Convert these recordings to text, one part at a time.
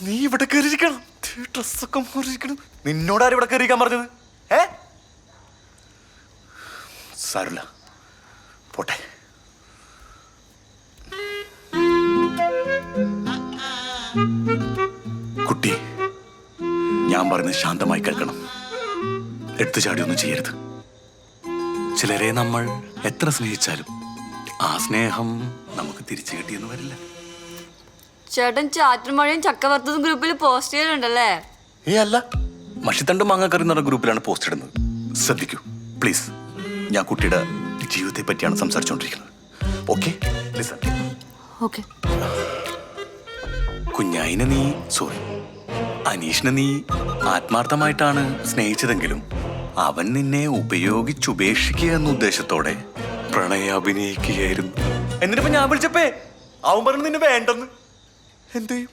നീ ഇവിടെ കയറിയിരിക്കണം, ഡ്രസ്സൊക്കെ മാറിയിരിക്കണം. നിന്നോടാരും ഇവിടെ കയറിയിരിക്കാൻ പറഞ്ഞത്? സാരമില്ല, പോട്ടെ. കുട്ടി, ഞാൻ പറയുന്നത് ശാന്തമായി കേൾക്കണം. എടുത്തു ചാടിയൊന്നും ചെയ്യരുത്. ചിലരെ നമ്മൾ എത്ര സ്നേഹിച്ചാലും ആ സ്നേഹം നമുക്ക് തിരിച്ചു കിട്ടിയെന്ന് വരില്ല. ചേട്ടൻ ചാറ്റൽ മഴയും ചക്കവറുത്തതും ഗ്രൂപ്പിൽ പോസ്റ്റ് ചെയ്തിട്ടുണ്ടല്ലേ? അല്ല, മഷിത്തണ്ടും മാങ്ങക്കറി എന്ന ഗ്രൂപ്പിലാണ് പോസ്റ്റ് ഇടുന്നത്. ശ്രദ്ധിക്കൂ പ്ലീസ്. ഞാൻ കുട്ടിയുടെ ജീവിതത്തെ പറ്റിയാണ് സംസാരിച്ചുകൊണ്ടിരിക്കുന്നത്. Okay, okay. കുഞ്ഞായിനെ നീ അനീഷിനെ നീ ആത്മാർത്ഥമായിട്ടാണ് സ്നേഹിച്ചതെങ്കിലും അവൻ നിന്നെ ഉപയോഗിച്ചുപേക്ഷിക്കുക എന്ന ഉദ്ദേശത്തോടെ പ്രണയം അഭിനയിക്കുകയായിരുന്നു. എന്നിട്ടിപ്പോ ഞാൻ വിളിച്ചപ്പേ അവൻ പറഞ്ഞു നിന്നെ വേണ്ടെന്ന്. എന്ത് ചെയ്യും?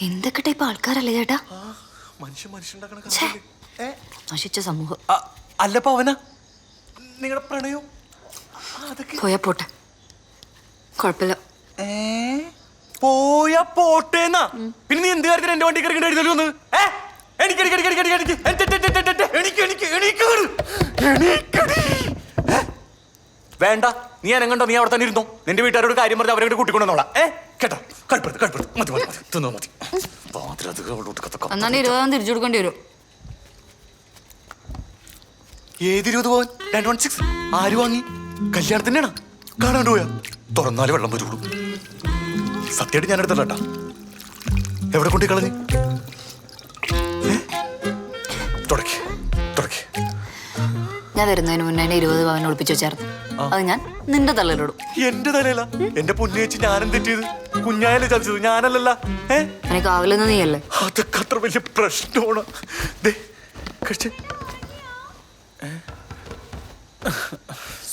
എന്തൊക്കെ ടൈപ്പ് ആൾക്കാരല്ലേ ചേട്ടാ? നശിച്ച സമൂഹം. അല്ലപ്പോ അവനാ നിങ്ങളുടെ പ്രണയം? പോയാ പോട്ടെ, കുഴപ്പമില്ല. പോയാ പോട്ടേന്നാ? പിന്നെ നീ എന്ത് കാര്യത്തിന് എന്റെ വണ്ടി കയറി എഴുതലോ ഒന്ന്? വേണ്ട, നീ അനങ്ങണ്ടോ? നീ അവിടെ തന്നെ ഇരുന്നോ. നിന്റെ വീട്ടുകാരോട് കാര്യം പറഞ്ഞ് അവരെ കൂട്ടിക്കൊണ്ടോളാം. കേട്ടോ? എന്നാ 20 തിരിച്ചു കൊടുക്കേണ്ടി വരും. ഏത് 20 പവൻ? 916 ആര് വാങ്ങി? കല്യാണത്തിനാണ് കാണാണ്ട് പോയാ? തുറന്നാല് വെള്ളം വരുള്ളൂ. സത്യമായിട്ട് ഞാൻ എടുത്തല്ലേട്ടാ. എവിടെ കൊണ്ടു കളഞ്ഞ്? ഞാൻ വരുന്നതിന് മുന്നേ 20 പവൻ ഒളിപ്പിച്ചു വെച്ചായിരുന്നു. അത് ഞാൻ നിന്റെ തലയിലിടും. എന്റെ തലയില? എന്റെ പൊന്നേച്ചി, ഞാനും തെറ്റിയത്. കുഞ്ഞായല്ലേ ചതിച്ചത്, ഞാനല്ലല്ല. എനിക്ക് ആവില്ലെന്ന് നീയല്ലേ? അതൊക്കെ അത്ര വലിയ പ്രശ്നമാണ്.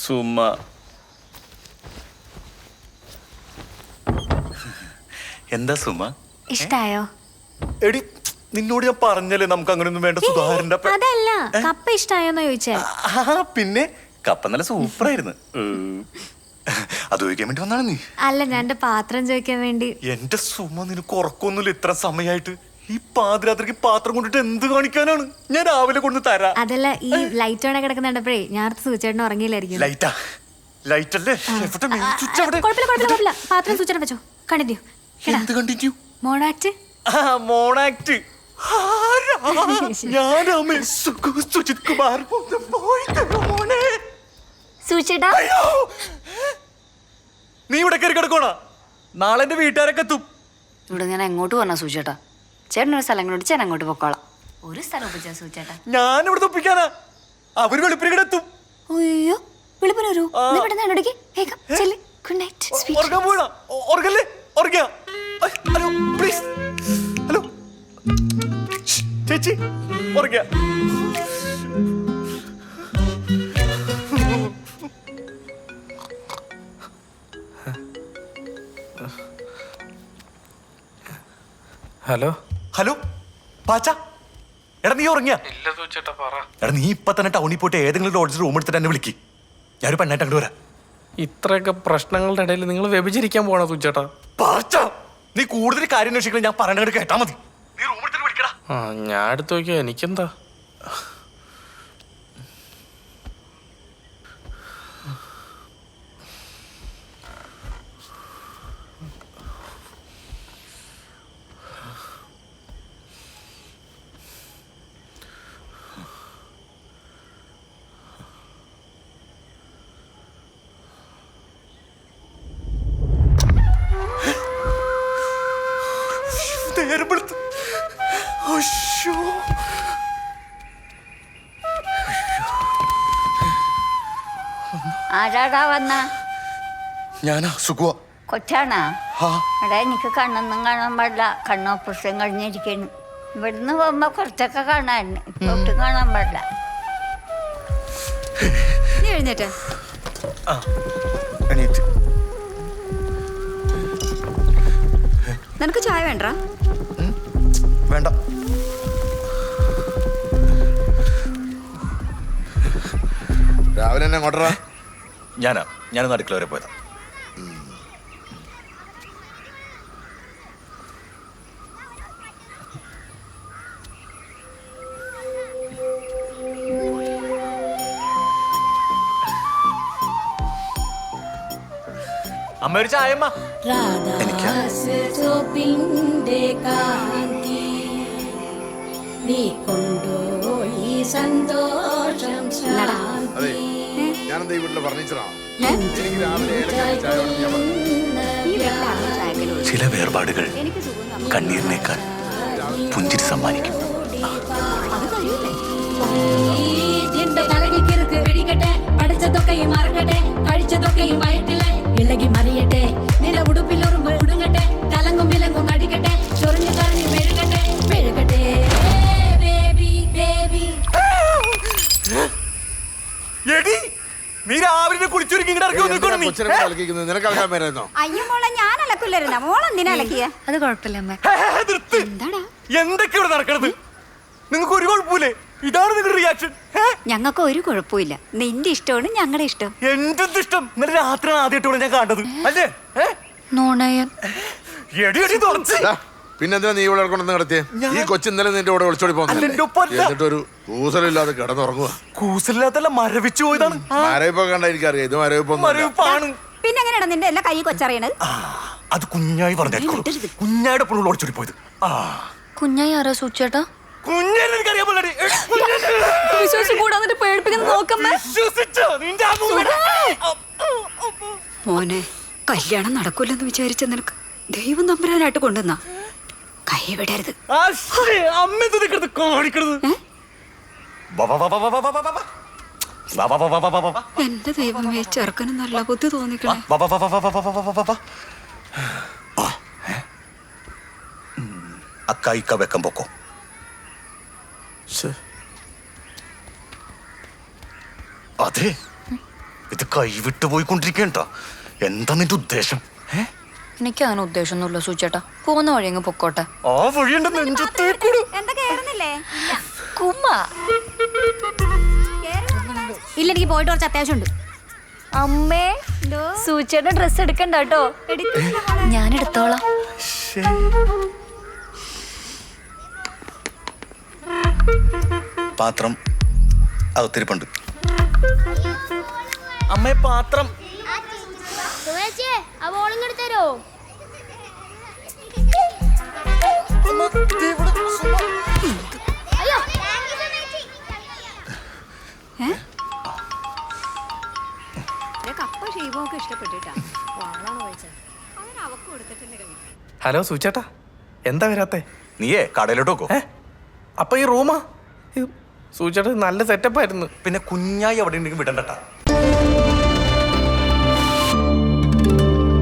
സുമ, എന്താ സുമ? ഇഷ്ടായോ? എടി, നിന്നോട് ഞാൻ പറഞ്ഞല്ലേ നമുക്ക് അങ്ങനെയൊന്നും വേണ്ട. സുധാകരന്റെ അതല്ല, കപ്പ ഇഷ്ടായോന്ന് ചോദിച്ചേ. പിന്നെ കപ്പ നല്ല സൂപ്പറായിരുന്നു. അത് ചോദിക്കാൻ വേണ്ടി വന്നാണ് നീ? അല്ല, ഞാൻ എന്റെ പാത്രം ചോദിക്കാൻ വേണ്ടി. എന്റെ സുമ, നിനക്ക് ഉറക്കൊന്നുമില്ല ഇത്ര സമയമായിട്ട്? ഈ പാതിരാത്രിക്ക് പാത്രം കൊണ്ടിട്ട് എന്ത് കാണിക്കാനാണ്? ഞാൻ രാവിലെ കൊണ്ട് തരാം. അതല്ല, ഈ ലൈറ്റ് ഓണ കിടക്കുന്നുണ്ടപ്പോഴേ ഞാൻ സൂചേട്ടൻ ഉറങ്ങിയില്ലായിരിക്കും. ലൈറ്റാ? ലൈറ്റ് അല്ലേ? പാത്രം സൂചന വെച്ചോ. കണ്ടിന്യൂ. എന്ത് കണ്ടിന്യൂ? മോണാക്ട്. മോണാക്ട്. സുജിത് കുമാർ. സൂചേട്ടാ, നീ ഇവിടെ കയറി കിടക്കോണ? നാളെ എന്റെ വീട്ടുകാരൊക്കെ എത്തും. ഇവിടെ ഞാൻ എങ്ങോട്ട് പറഞ്ഞ സൂചേട്ടാ? ചേട്ടനൊരു സ്ഥലം കൊണ്ട് ഞാൻ അങ്ങോട്ട് പൊക്കോളാം. ഒരു സ്ഥലം ഒപ്പിച്ചാ സൂചേട്ടാ? ഞാൻ ഇവിടെ ഒപ്പിക്കാനാ. അവര് വെളുപ്പിനെ എത്തും. അയ്യോ, വെളുപ്പിന് വരൂ. ഉറങ്ങാൻ പോണ? ഉറങ്ങല്ലേ? ഉറങ്ങിയാ? Hello please. ഹലോ ചേച്ചി, ഉറങ്ങിയ? ഹലോ ഹലോ പാച്ച, എടാ നീ ഉറങ്ങിയ? എടാ നീ ഇപ്പൊ തന്നെ ടൗണിൽ പോയിട്ട് ഏതെങ്കിലും ലോഡ്ജിൽ റൂം എടുത്തിട്ട് എന്നെ വിളിക്ക്. ഞാനൊരു പെണ്ണായിട്ട് അങ്ങോട്ട് വരാം. ഇത്രയൊക്കെ പ്രശ്നങ്ങളുടെ ഇടയിൽ നിങ്ങൾ വ്യഭിചരിക്കാൻ പോണോ സൂചേട്ടാ? പാച്ച, നീ കൂടുതൽ കാര്യം അന്വേഷിക്കണം. ഞാൻ പറയണ കേട്ടാ മതി. നീ റൂം എടുത്തിട്ട് വിളിക്കടാ. ഞാൻ എടുത്ത് നോക്കിയാ എനിക്കെന്താ? ആരാടാ വന്ന? ഞാനാ, സുഖുവ. കൊച്ചാണാ? എടാ, എനിക്ക് കണ്ണൊന്നും കാണാൻ പാടില്ല. കണ്ണ് ഓപ്പറേഷൻ കഴിഞ്ഞിരിക്കുന്നു. ഇവിടുന്ന് പോകുമ്പോ കുറച്ചൊക്കെ കാണാൻ, ഒട്ടും കാണാൻ പാടില്ല. നീ എഴുന്നേറ്റ്. നിനക്ക് ചായ വേണ്ട? വേണ്ട. രാവിലെ എന്നെ കൊണ്ടുവരാ. ഞാനൊന്ന് അടുക്കള വരെ പോയതാ. അമ്മ ഒരു ചായമ്മ. രാധാസിന്റെ കാന്തി നീ കൊണ്ടുപോയി സന്തോഷം അതെ ഞാനെന്താ ഈ വീട്ടിലെ ഫർണിച്ചറാണോ? എനിക്ക് രാവിലെ ഏലക്കായ ചായ വേണം, ഞാൻ പറഞ്ഞു. ചില വേർപാടുകൾ കണ്ണീരിനേക്കാൾ പുഞ്ചിരി സമ്മാനിക്കും. തലകിക്ക് പിടിക്കട്ടെ, പഠിച്ചതൊക്കെയും മറക്കട്ടെ, കഴിച്ചതൊക്കെയും വയറ്റിലെ ഇളകി മറിയട്ടെ, നില ഉടുപ്പിലൊറുമ്പ് ഉടുങ്ങട്ടെ, കലങ്ങും വിലങ്ങും അടിക്കട്ടെ, ചൊറിഞ്ഞു കറിഞ്ഞു മെഴുകട്ടെ മെഴുകട്ടെ ബേബി ബേബി. എടി, നീ രാവിലെ കുളിച്ചൊരുക്കി ഇങ്ങോട്ട് ഇറക്കി വന്നിരിക്കുകയാണ് നീ. കൊച്ചിനെ കൊണ്ട് അലക്കിക്കുന്നത് നിനക്ക് അലക്കാൻ മേലായിരുന്നോ? അയ്യോ മോളെ ഞാൻ അലക്കില്ലായിരുന്ന മോളെന്തിനാ അലക്കിയ? അത് കുഴപ്പമില്ല അമ്മ. നിർത്ത്. എന്തൊക്കെ ഇവിടെ നടക്കണത്? നിങ്ങൾക്ക് ഒരു കുഴപ്പമില്ലേ? ഇതാണ് നിങ്ങളുടെ റിയാക്ഷൻ? ഞങ്ങൾക്ക് ഒരു കുഴപ്പമില്ല. നിന്റെ ഇഷ്ടമാണ് ഞങ്ങളുടെ ഇഷ്ടം. എന്തെന്ത് ഇഷ്ടം? ഇന്നലെ രാത്രിയാണ് ആദ്യമായിട്ടാണ് ഞാൻ കണ്ടത് അല്ലേ? നോണയൻ. എടി എടി തുറച്ച്. ദാ, പിന്നെന്തിനാ നീ ഇവിടെ കൊണ്ടുവന്ന് കിടത്തിയേ? ഈ കൊച്ചു ഇന്നലെ നിന്റെ കൂടെ ഒളിച്ചോടി അല്ല, എൻ്റെ ഒപ്പം അല്ല. എന്നിട്ടൊരു കൂസലില്ലാതെ കിടന്നുറങ്ങുക. കൂസലില്ലാത്തല്ല, മരവിച്ചു പോയതാണ്. മരവിപ്പൊ കണ്ട എനിക്കറിയാം, ഇത് മരവിപ്പൊന്നും മരവിപ്പാണ്. പിന്നെ എങ്ങനെയാണ് നിന്റെ എല്ലാ കൈ കൊച്ചറിയണത്? അത് കുഞ്ഞായി പറഞ്ഞായിരിക്കും. കുഞ്ഞായുടെ പുള്ളി ഓടിച്ചോടി പോയത്. കുഞ്ഞായി ആരാ സൂചേട്ടാ? കുഞ്ഞായി എനിക്കറിയാൻ പാടില്ല. വിശ്വാസം കൂടാന്നിട്ട് പേടിപ്പിക്കുന്ന നോക്കമ്മ. മോനെ, കല്യാണം നടക്കൂലെന്ന് വിചാരിച്ച നിനക്ക് ദൈവം തമ്പുരാനായിട്ട് കൊണ്ടുവന്ന കൈ വിടരുത്. എന്റെ ദൈവമേ, ചെറുക്കന് നല്ല ബുദ്ധി തോന്നിക്കണേ. അക്കായിക്ക വെക്കം പൊക്കോ. അതെ, ഇത് കൈവിട്ടു പോയിക്കൊണ്ടിരിക്കണ്ട. എന്താ നിന്റെ ഉദ്ദേശം? എനിക്ക് അങ്ങനെ ഉദ്ദേശമൊന്നുമില്ല സൂചേട്ടാ. പോകുന്ന വഴി അങ്ങ് പൊക്കോട്ടെ. ആ വഴിയുണ്ട് നെഞ്ചത്തേക്കൂട്. എന്താ കേറുന്നില്ലേ? കുമ്മ. ഇല്ല, എനിക്ക് പോയിട്ട് കുറച്ച് അത്യാവശ്യമുണ്ട്. അമ്മേ, സൂചേട്ട ഡ്രസ് എടുക്കണ്ട കേട്ടോ. ഞാൻ എടുത്തോളാം. പാത്രം അകത്തിരിപ്പുണ്ട്. അമ്മേ, പാത്രം. ഹലോ സൂചേട്ടാ, എന്താ വരാത്തെ? നീയേ കടയിലോട്ട് നോക്കോ. അപ്പൊ ഈ റൂമാ? സൂചേട്ടാ നല്ല സെറ്റപ്പ് ആയിരുന്നു. പിന്നെ കുഞ്ഞായി എവിടെ ഉണ്ടെങ്കിൽ വിടണ്ടട്ടാ.